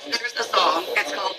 There's the song. It's called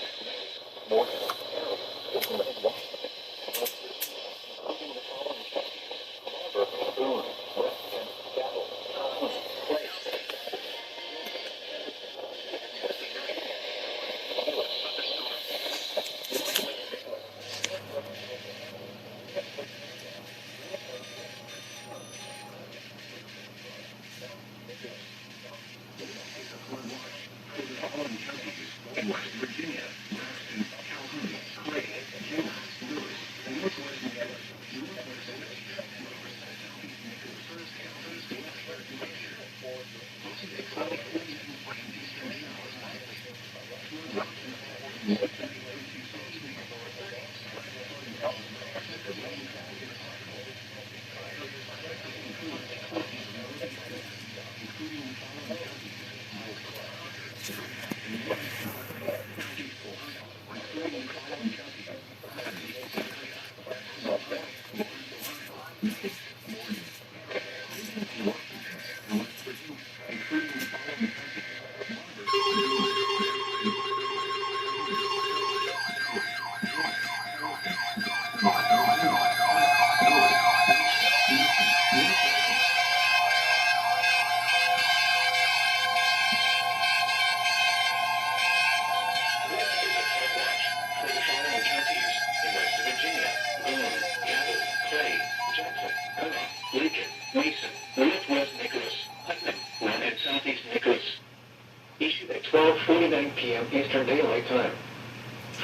issued at 12:49 p.m. Eastern Daylight Time.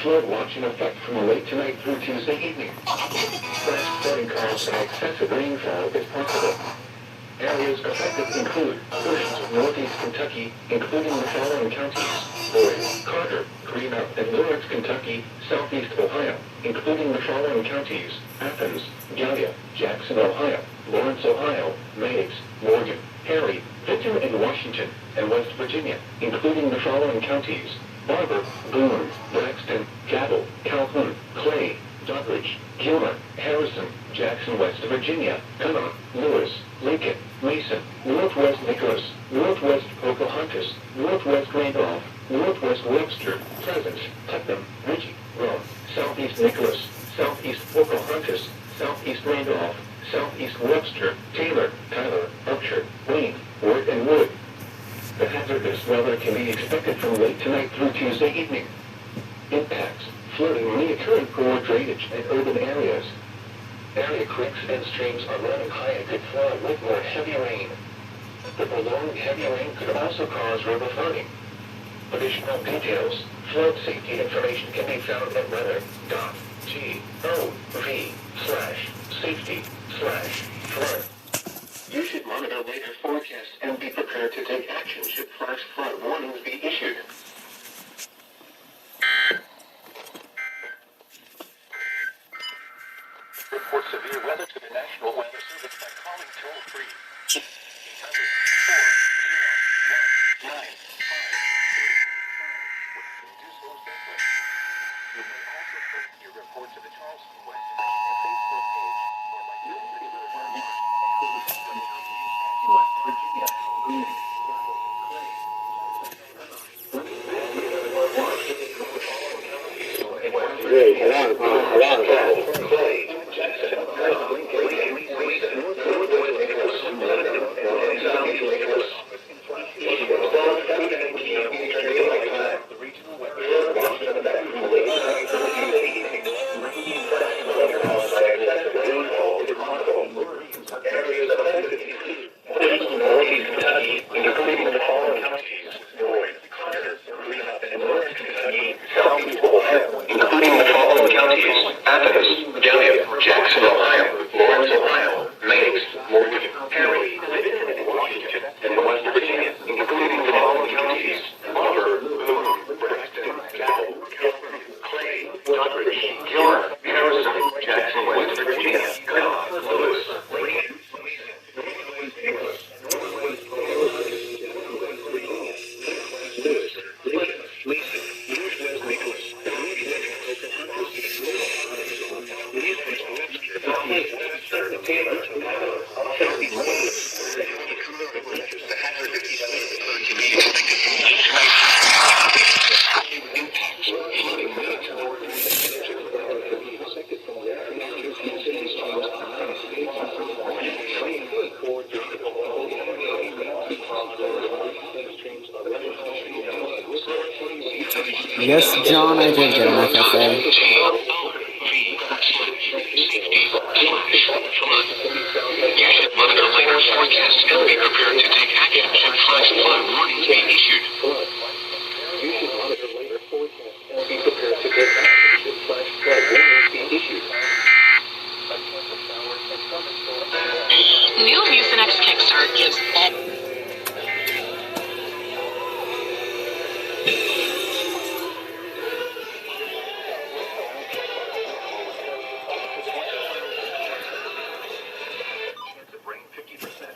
Flood watch in effect from late tonight through Tuesday evening. Flash flooding caused by excessive rainfall is possible. Areas affected include portions of northeast Kentucky, including the following counties: Lloyd, Carter, Greenock, and Lawrence, Kentucky; southeast Ohio, including the following counties: Athens, Gallia, Jackson, Ohio; Lawrence, Ohio; Meigs, Morgan, Harry, Vinton, and Washington; and West Virginia, including the following counties: Barber, Boone, Braxton, Cabell, Calhoun, Clay, Douglas, Gilmer, Harrison, Jackson, West Virginia, Connaught, Lewis, Lincoln, Mason, Northwest Nicholas, Northwest Pocahontas, Northwest Randolph, Northwest Webster, Pleasant, Putnam, Ridgey, Rome, Southeast Nicholas, Southeast Pocahontas, Southeast Randolph, Southeast Webster, Taylor, Tyler, Upshur, Wayne, Ward, and Wood. The hazardous weather can be expected from late tonight through Tuesday evening. Impacts: flooding may occur in poor drainage and urban areas. Area creeks and streams are running high and could flood with more heavy rain. The prolonged heavy rain could also cause river flooding. Additional details: flood safety information can be found at weather.gov/safety/flood. You should monitor later forecasts and be prepared to take action should flash flood warnings be issued. Report severe weather to the National Weather Service by calling toll-free 800-401-9553. You may also post your report to the Charleston, West Virginia Facebook page or by using the West Virginia, Boone, Clay, Yes, John, I did get an FFA. You should monitor later forecasts and be prepared to take action should flash flood warnings be issued. You should monitor later forecasts and be prepared to take action should flash flood warnings be issued. New Mucinex Kickstart gives all... Chance of rain 50%.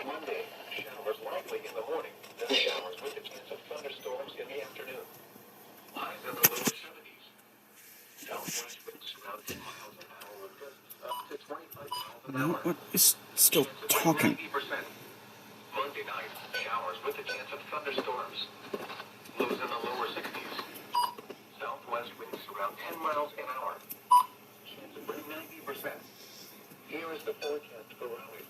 Monday, showers likely in the morning, then showers with a chance of thunderstorms in the afternoon. Highs in the lower 70s. Southwest winds around 10 miles an hour with gusts up to 25 miles an hour. What is still talking? 90%. Monday night, showers with a chance of thunderstorms. Lows in the lower 60s. Southwest winds around 10 miles an hour. Chance of rain 90%. Here is the forecast for Raleigh.